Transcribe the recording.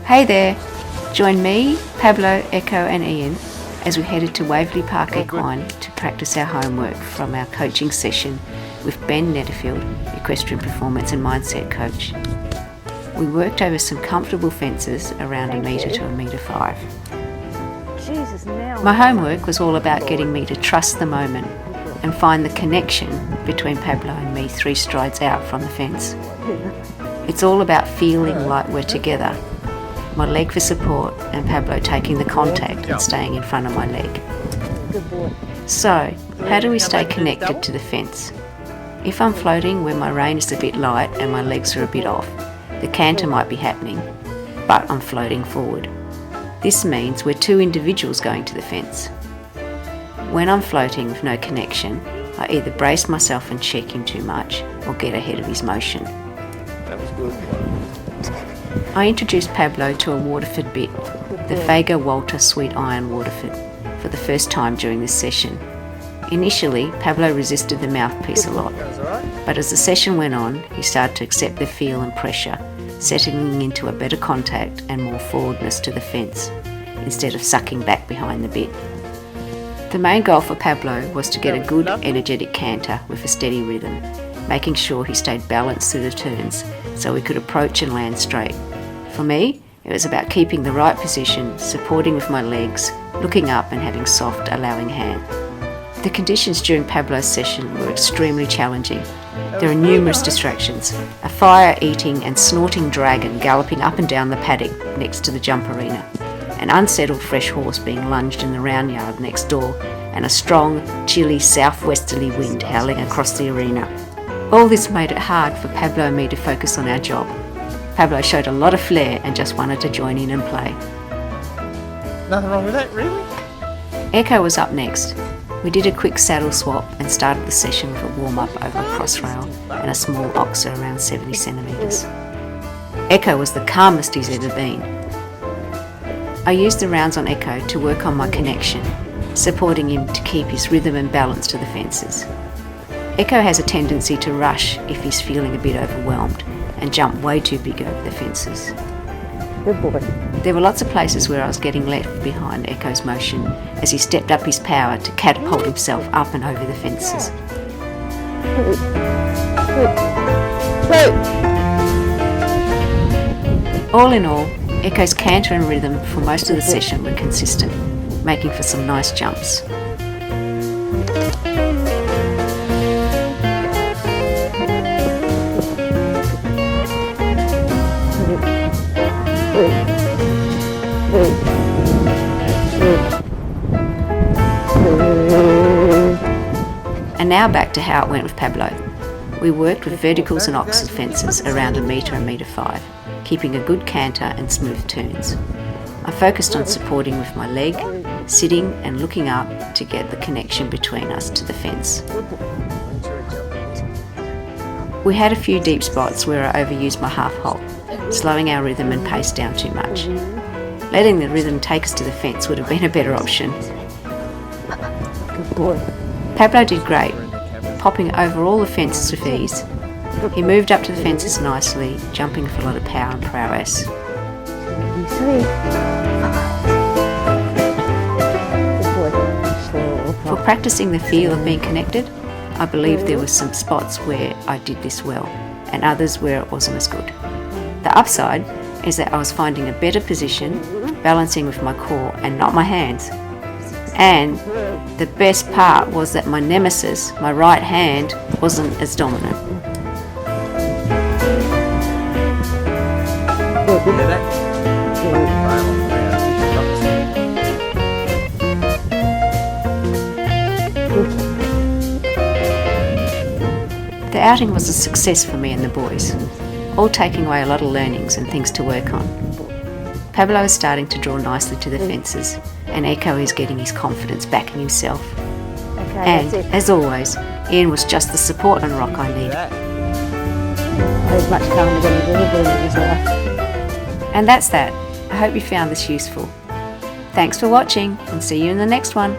Hey there! Join me, Pablo, Echo and Ian as we headed to Waverley Park Equine to practice our homework from our coaching session with Ben Netterfield, Equestrian Performance and Mindset coach. We worked over some comfortable fences around 1 metre to 1.5 metres. My homework was all about getting me to trust the moment and find the connection between Pablo and me 3 strides out from the fence. It's all about feeling like we're together. My leg for support and Pablo taking the contact and staying in front of my leg. So, how do we stay connected to the fence? If I'm floating where my rein is a bit light and my legs are a bit off, the canter might be happening, but I'm floating forward. This means we're 2 individuals going to the fence. When I'm floating with no connection, I either brace myself and check him too much or get ahead of his motion. That was good. I introduced Pablo to a Waterford bit, the Fager Walter Sweet Iron Waterford, for the first time during this session. Initially, Pablo resisted the mouthpiece a lot, but as the session went on, he started to accept the feel and pressure, settling into a better contact and more forwardness to the fence, instead of sucking back behind the bit. The main goal for Pablo was to get a good, energetic canter with a steady rhythm, making sure he stayed balanced through the turns so we could approach and land straight. For me, it was about keeping the right position, supporting with my legs, looking up and having soft, allowing hand. The conditions during Pablo's session were extremely challenging. There are numerous distractions, a fire-eating and snorting dragon galloping up and down the paddock next to the jump arena, an unsettled fresh horse being lunged in the round yard next door, and a strong, chilly southwesterly wind howling across the arena. All this made it hard for Pablo and me to focus on our job. Pablo showed a lot of flair and just wanted to join in and play. Nothing wrong with that, really? Echo was up next. We did a quick saddle swap and started the session with a warm-up over a crossrail and a small oxer around 70 centimetres. Echo was the calmest he's ever been. I used the rounds on Echo to work on my connection, supporting him to keep his rhythm and balance to the fences. Echo has a tendency to rush if he's feeling a bit overwhelmed and jump way too big over the fences. Good boy. There were lots of places where I was getting left behind Echo's motion as he stepped up his power to catapult himself up and over the fences. All in all, Echo's canter and rhythm for most of the session were consistent, making for some nice jumps. And now back to how it went with Pablo. We worked with verticals and oxer fences around 1 metre and 1.5 metres, keeping a good canter and smooth turns. I focused on supporting with my leg, sitting and looking up to get the connection between us to the fence. We had a few deep spots where I overused my half halt, slowing our rhythm and pace down too much. Letting the rhythm take us to the fence would have been a better option. Good boy. Pablo did great, popping over all the fences with ease. He moved up to the fences nicely, jumping with a lot of power and prowess. For practicing the feel of being connected, I believe there were some spots where I did this well, and others where it wasn't as good. The upside is that I was finding a better position, balancing with my core and not my hands. And the best part was that my nemesis, my right hand, wasn't as dominant. The outing was a success for me and the boys, all taking away a lot of learnings and things to work on. Pablo is starting to draw nicely to the fences, and Echo is getting his confidence back in himself. And, as always, Ian was just the support and rock I need. He's much calmer than he's ever been in his life. And that's that. I hope you found this useful. Thanks for watching, and see you in the next one.